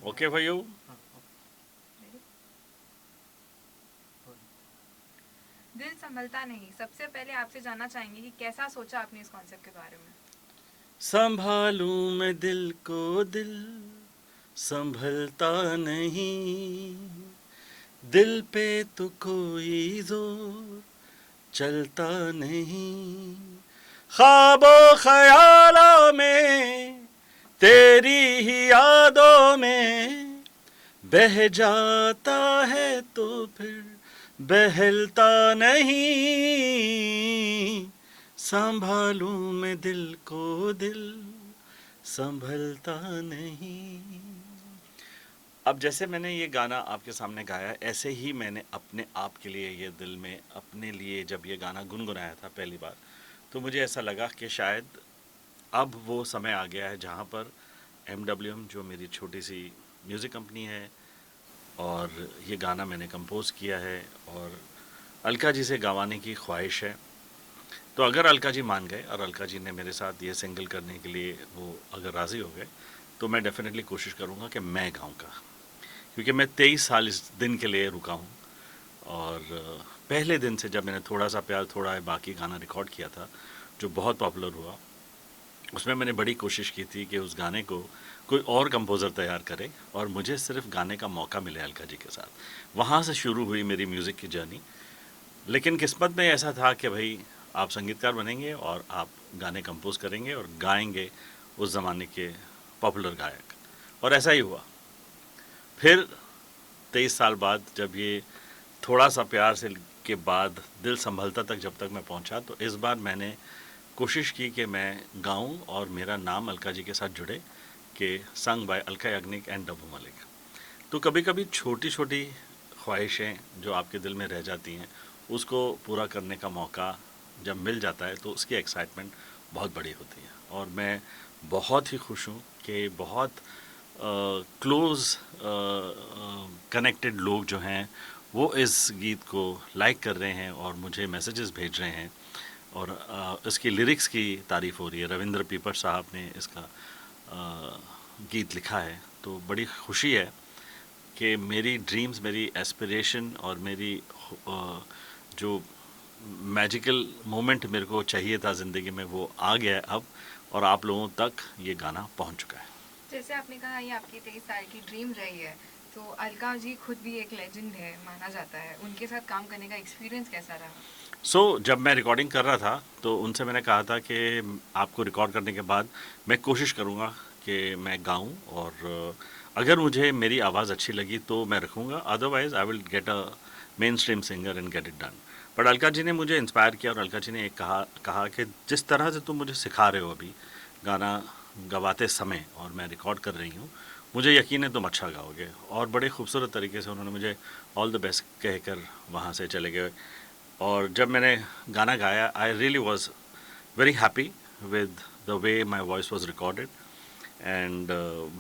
Okay भाइयों। दिल संभलता नहीं। सबसे पहले आपसे जानना चाहेंगे कि कैसा सोचा आपने इस कॉन्सेप्ट के बारे में। संभालूं मैं दिल को, दिल संभलता नहीं, दिल पे तो कोई जोर चलता नहीं, ख्वाबों ख्यालों में तेरी ही यादों में बह जाता है तो फिर बहलता नहीं, संभालूं मैं दिल को, दिल संभलता नहीं। अब जैसे मैंने ये गाना आपके सामने गाया, ऐसे ही मैंने अपने आप के लिए ये दिल में अपने लिए जब ये गाना गुनगुनाया था पहली बार, तो मुझे ऐसा लगा कि शायद अब वो समय आ गया है जहाँ पर एम जो मेरी छोटी सी म्यूज़िक कंपनी है, और ये गाना मैंने कंपोज़ किया है और अलका जी से गवाने की ख्वाहिश है। तो अगर अलका जी मान गए और अलका जी ने मेरे साथ ये सिंगल करने के लिए वो अगर राज़ी हो गए, तो मैं डेफ़िनेटली कोशिश करूँगा कि मैं गाऊँगा, क्योंकि मैं 23 साल इस दिन के लिए रुका हूँ। और पहले दिन से जब मैंने थोड़ा सा प्यार थोड़ा है बाकी गाना रिकॉर्ड किया था, जो बहुत पॉपुलर हुआ, उसमें मैंने बड़ी कोशिश की थी कि उस गाने को कोई और कंपोज़र तैयार करे और मुझे सिर्फ गाने का मौका मिले अलका जी के साथ। वहाँ से शुरू हुई मेरी म्यूज़िक की जर्नी। लेकिन किस्मत में ऐसा था कि भाई आप संगीतकार बनेंगे और आप गाने कंपोज करेंगे और गाएंगे उस ज़माने के पॉपुलर गायक, और ऐसा ही हुआ। फिर 23 साल बाद जब ये थोड़ा सा प्यार से के बाद दिल संभलता तक जब तक मैं पहुंचा, तो इस बार मैंने कोशिश की कि मैं गाऊं और मेरा नाम अलका जी के साथ जुड़े, कि song by Alka Yagnik and Dabboo Malik. तो कभी कभी छोटी छोटी ख्वाहिशें जो आपके दिल में रह जाती हैं, उसको पूरा करने का मौका जब मिल जाता है तो उसकी एक्साइटमेंट बहुत बड़ी होती है। और मैं बहुत ही खुश हूँ कि बहुत क्लोज़ कनेक्टेड लोग जो हैं वो इस गीत को लाइक कर रहे हैं और मुझे मैसेजेस भेज रहे हैं, और इसकी लिरिक्स की तारीफ़ हो रही है। रविंद्र पीपर साहब ने इसका गीत लिखा है, तो बड़ी खुशी है कि मेरी ड्रीम्स, मेरी एस्पिरेशन और मेरी जो मैजिकल मोमेंट मेरे को चाहिए था ज़िंदगी में, वो आ गया है अब, और आप लोगों तक ये गाना पहुंच चुका है। जैसे आपने कहा ये आपकी 23 साल की ड्रीम रही है, तो अलका जी खुद भी एक लेजेंड है माना जाता है। उनके साथ काम करने का एक्सपीरियंस कैसा रहा? जब मैं रिकॉर्डिंग कर रहा था तो उनसे मैंने कहा था कि आपको रिकॉर्ड करने के बाद मैं कोशिश करूँगा कि मैं गाऊं, और अगर मुझे मेरी आवाज़ अच्छी लगी तो मैं रखूँगा, otherwise I will get a mainstream singer and get it done. But Alka ji ने मुझे इंस्पायर किया, और अलका जी ने एक कहा कि जिस तरह से तुम मुझे सिखा रहे हो अभी गाना गवाते समय और मैं रिकॉर्ड कर रही हूँ, मुझे यकीन है तुम अच्छा गाओगे। और बड़े खूबसूरत तरीके से उन्होंने मुझे ऑल द बेस्ट कहकर वहाँ से चले गए। और जब मैंने गाना गाया, I really was very happy with the way my voice was recorded. And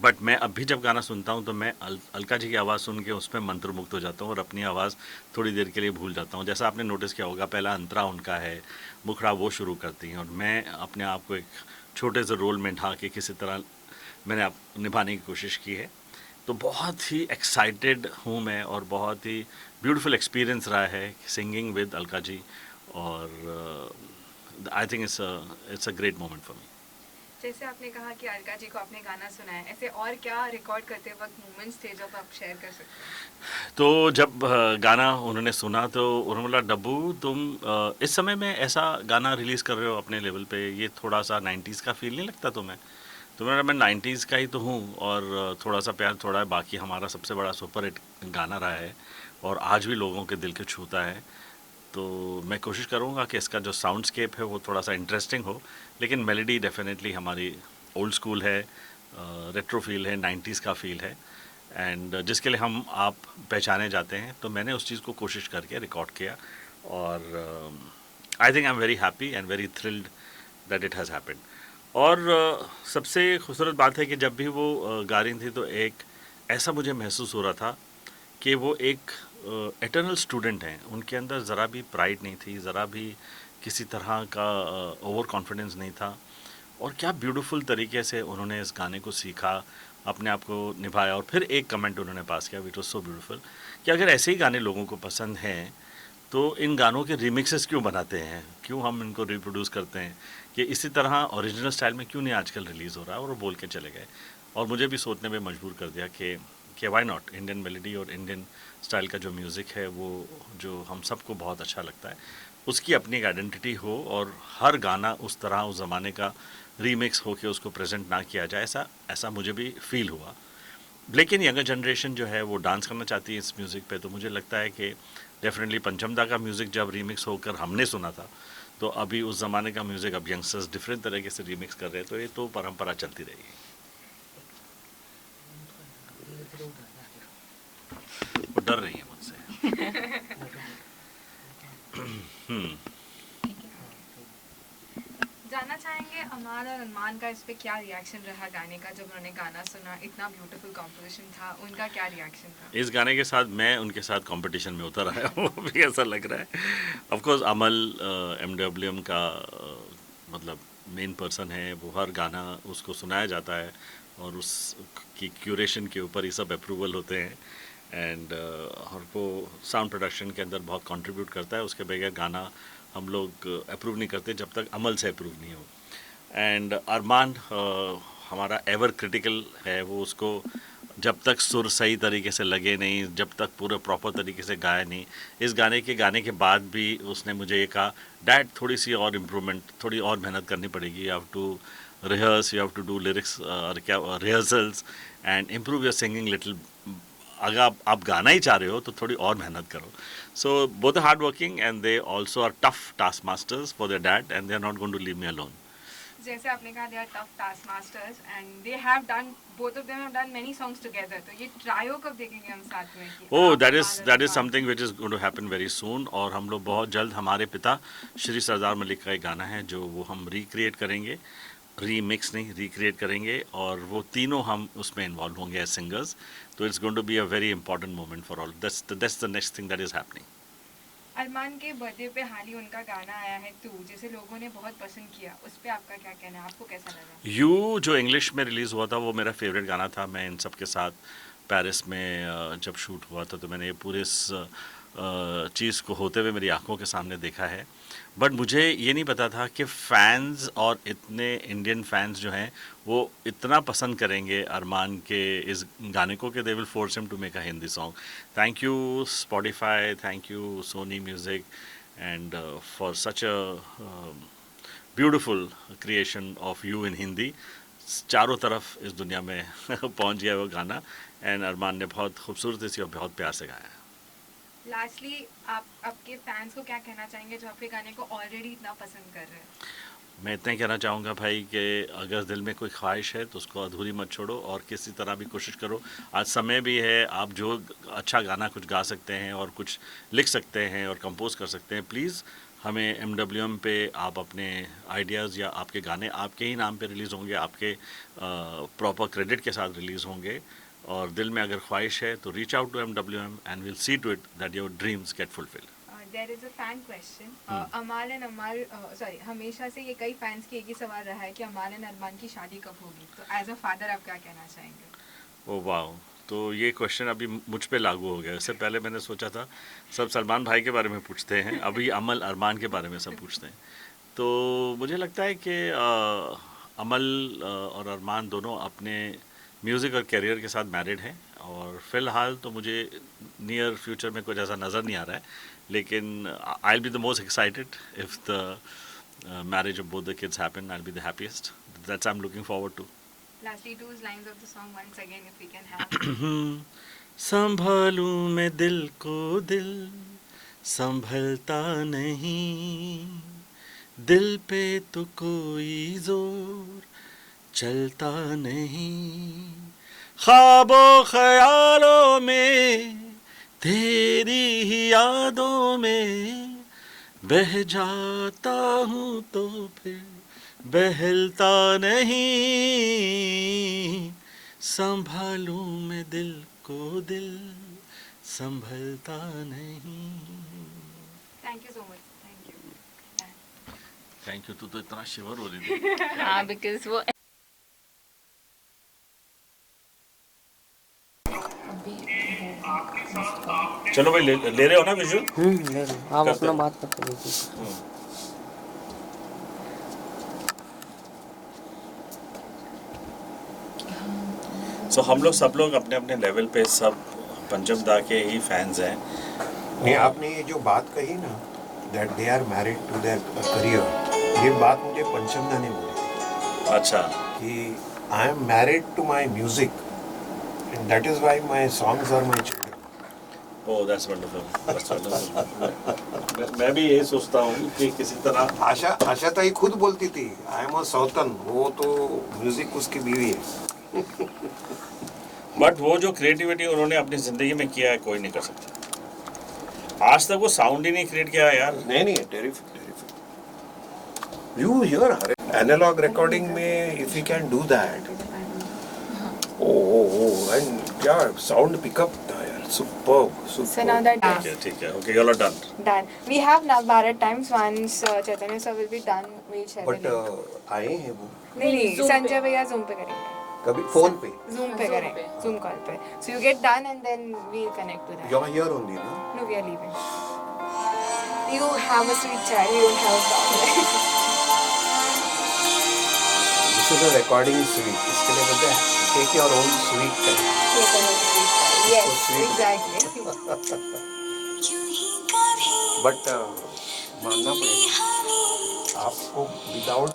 but मैं अभी जब गाना सुनता हूँ तो मैं अलका जी की आवाज़ सुन के उसमें मंत्रमुग्ध हो जाता हूँ और अपनी आवाज़ थोड़ी देर के लिए भूल जाता हूँ। जैसा आपने नोटिस किया होगा, पहला अंतरा उनका है, मुखड़ा वो शुरू करती हैं, और मैं अपने आप को एक छोटे से रोल में ढा के किसी तरह मैंने आप निभाने की कोशिश की है। तो बहुत ही एक्साइटेड हूँ मैं, और बहुत ही ब्यूटीफुल एक्सपीरियंस रहा है सिंगिंग विद अलका जी। और I think it's a great moment for me. जैसे आपने कहा कि अलका जी को आपने गाना सुना है, ऐसे और क्या रिकॉर्ड करते वक्त मोमेंट्स थे जो आप शेयर कर सकते हैं? तो जब गाना उन्होंने सुना तो उन्होंने बोला, डब्बू तुम इस समय में ऐसा गाना रिलीज़ कर रहे हो अपने लेवल पे, ये थोड़ा सा 90s का फील नहीं लगता तुम्हें? तो मैं 90s का ही तो हूँ, और थोड़ा सा प्यार थोड़ा है बाकी हमारा सबसे बड़ा सुपर हिट गाना रहा है और आज भी लोगों के दिल को छूता है। तो मैं कोशिश करूँगा कि इसका जो साउंडस्केप है वो थोड़ा सा इंटरेस्टिंग हो, लेकिन मेलोडी डेफिनेटली हमारी ओल्ड स्कूल है, रेट्रो फील है, 90s का फील है, एंड जिसके लिए हम आप पहचाने जाते हैं। तो मैंने उस चीज़ को कोशिश करके रिकॉर्ड किया, और I think I am very happy and very thrilled that it has happened. और सबसे खूबसूरत बात है कि जब भी वो गा रही थी तो एक ऐसा मुझे महसूस हो रहा था कि वो एक एटर्नल स्टूडेंट हैं। उनके अंदर ज़रा भी प्राइड नहीं थी, ज़रा भी किसी तरह का ओवर कॉन्फिडेंस नहीं था, और क्या ब्यूटीफुल तरीके से उन्होंने इस गाने को सीखा, अपने आप को निभाया। और फिर एक कमेंट उन्होंने पास किया विच वॉज सो ब्यूटीफुल कि अगर ऐसे ही गाने लोगों को पसंद हैं तो इन गानों के रिमिक्सेस क्यों बनाते हैं, क्यों हम इनको रिप्रोड्यूस करते हैं, कि इसी तरह ओरिजिनल स्टाइल में क्यों नहीं आजकल रिलीज़ हो रहा है। और वो बोल के चले गए और मुझे भी सोचने में मजबूर कर दिया कि वाई नॉट, इंडियन मेलोडी और इंडियन स्टाइल का जो म्यूज़िक है वो जो हम सबको बहुत अच्छा लगता है उसकी अपनी एक आइडेंटिटी हो और हर गाना उस तरह उस ज़माने का रीमिक्स हो के उसको प्रेजेंट ना किया जाए, ऐसा ऐसा मुझे भी फील हुआ। लेकिन यंगर जनरेशन जो है वो डांस करना चाहती है इस म्यूज़िक पे, तो मुझे लगता है कि डेफिनेटली पंचमदा का म्यूज़िक जब रीमिक्स होकर हमने सुना था तो अभी उस ज़माने का म्यूज़िक अब यंगस्टर्स डिफरेंट तरीके से रीमिक्स कर रहे हैं, तो ये तो परंपरा चलती रहेगी। वो डर रही है मुझसे। हम्म। जानना चाहेंगे अमाल और अरमान का इस पे क्या रिएक्शन रहा गाने का, जब उन्होंने गाना सुना, इतना ब्यूटीफुल कॉम्पोजिशन था, उनका क्या रिएक्शन था? इस गाने के साथ मैं उनके साथ कंपटीशन में उतर आया हूँ अभी ऐसा लग रहा है। ऑफ कोर्स अमल एमडब्ल्यूएम का मतलब मेन पर्सन है, वो हर गाना उसको सुनाया जाता है और उसकी क्यूरेशन के ऊपर ही सब अप्रूवल होते हैं। एंड और वो साउंड प्रोडक्शन के अंदर बहुत कंट्रीब्यूट करता है, उसके बगैर गाना हम लोग अप्रूव नहीं करते जब तक अमल से अप्रूव नहीं हो। एंड अरमान हमारा एवर क्रिटिकल है, वो उसको जब तक सुर सही तरीके से लगे नहीं, जब तक पूरे प्रॉपर तरीके से गाया नहीं, इस गाने के बाद भी उसने मुझे ये कहा डैड थोड़ी सी और इम्प्रूवमेंट, थोड़ी और मेहनत करनी पड़ेगी, you have to rehearse, you have to do lyrics और क्या rehearsals and improve your singing little. अगर आप गाना ही चाह रहे हो तो थोड़ी और मेहनत करो। So both are hard working and they also are tough task masters for their dad and they are not going to leave me alone. जैसे आपने कहा they are tough task masters and they have done, both of them have done many songs together, तो ये trio कब देखेंगे हम साथ में कि ओह आप दैट अमाल इज़ और that is Armaan? Something which is going to happen very soon. और हम लोग बहुत जल्द, हमारे पिता श्री सरदार मलिक का एक गाना है जो वो हम रिक्रिएट करेंगे, रीमिक्स नहीं रिक्रिएट करेंगे, और वो तीनों हम उसमें इन्वॉल्व होंगे एज सिंगर्स। तो it's going to be a very important moment for all, that's the next thing that is happening. Armaan के बर्थडे पे हाल ही उनका गाना आया है तू, जैसे लोगों ने बहुत पसंद किया, उस पे आपका क्या कहना है, आपको कैसा लगा? यू जो इंग्लिश में रिलीज़ हुआ था वो मेरा फेवरेट गाना था। मैं इन सब के साथ पेरिस में जब शूट हुआ था तो मैंने ये पूरे इस चीज़ को होते हुए मेरी आंखों के सामने देखा है। बट मुझे ये नहीं पता था कि फैंस और इतने इंडियन फैंस जो हैं वो इतना पसंद करेंगे अरमान के इस गाने को कि they will force him to make a Hindi song. Thank you Spotify, thank you Sony music and for such a beautiful creation of you in Hindi. चारों तरफ इस दुनिया में पहुंच गया वो गाना एंड अरमान ने बहुत खूबसूरती से और बहुत प्यार से गाया है। लास्टली आप आपके फैंस को क्या कहना चाहेंगे जो आपके गाने को ऑलरेडी इतना पसंद कर रहे हैं? मैं इतना ही कहना चाहूँगा भाई कि अगर दिल में कोई ख्वाहिश है तो उसको अधूरी मत छोड़ो और किसी तरह भी कोशिश करो। आज समय भी है, आप जो अच्छा गाना कुछ गा सकते हैं और कुछ लिख सकते हैं और कंपोज कर सकते हैं, प्लीज़ हमें एमडब्ल्यूएम पे आप अपने आइडियाज़ या आपके गाने आपके ही नाम पे रिलीज़ होंगे, आपके प्रॉपर क्रेडिट के साथ रिलीज़ होंगे। और दिल में अगर ख्वाहिश है तो reach out to MWM and will see to it that your dreams get fulfilled. There is a fan question, Amaal and Amaal, sorry, हमेशा से ये कई फैंस की एक ही सवाल रहा है कि अमाल एंड अरमान की शादी कब होगी, तो एज अ फादर आप क्या कहना चाहेंगे? ओ वाह, तो ये क्वेश्चन अभी मुझ पे लागू हो गया। इससे पहले मैंने सोचा था सब सलमान भाई के बारे में पूछते हैं, अभी अमल अरमान के बारे में सब पूछते हैं। तो मुझे लगता है कि अमल और अरमान दोनों अपने म्यूज़िक और करियर के साथ मैरिड हैं और फ़िलहाल तो मुझे नियर फ्यूचर में कुछ ऐसा नज़र नहीं आ रहा है, लेकिन I will be the most excited if the marriage of both the kids happen, I will be the happiest, that's I am looking forward to. Lastly, two lines of the song once again, if we can have. संभालूं मैं दिल को दिल संभलता नहीं, दिल पे तो कोई जोर चलता नहीं, ख्वाबों ख्यालों में तेरी ही यादों में बह जाता हूँ तो फिर बहलता नहीं, संभालूं मैं दिल को दिल संभलता नहीं। Thank you so much. Thank you. Thank you, तू तो इतना शिवर हो रही थी। हाँ, बिकॉज वो चलो भाई, ले रहे हो ना विजुअल? ले लो, आप करते अपना हैं। बात करते रहिए। सो हम लोग सब लोग अपने अपने लेवल पे सब पंचम दा के ही फैंस हैं। नहीं, आपने ये जो बात कही ना, that they are married to their career, ये बात मुझे पंचम दा ने बोली अच्छा, कि I am married to my music and that is why my songs are my children. Oh that's wonderful. मैं भी यही सोचता हूँ कि किसी तरह आशा ताई खुद बोलती थी, आई एम अ सौतन, वो तो म्यूजिक उसकी बीवी है। बट वो जो क्रिएटिविटी उन्होंने अपनी जिंदगी में किया है कोई नहीं कर सकता। आज तक वो साउंड ही नहीं क्रिएट किया है यार। नहीं, terrific you hear her analog recording में if you can do that, oh and क्या साउंड पिकअप था यार, सुपर्ब So now that ठीक है, okay, you are done. done, we have now Bharat times. Once Chaitanya sir will be done, we'll share the but link. आए हैं वो नहीं, Zoom Sanjay पे। भैया Zoom पे करेंगे, कभी फोन पे, Zoom पे Zoom करें, पे। Zoom call पे. So you get done and then we'll connect to that. You are here only ना? No, we are leaving. You have a sweet child, you don't have a problem. This is a recording suite, इसके लिए बोलते हैं take your own sweet time. Yes, sweet. exactly. But मानना पड़ेगा आपको, without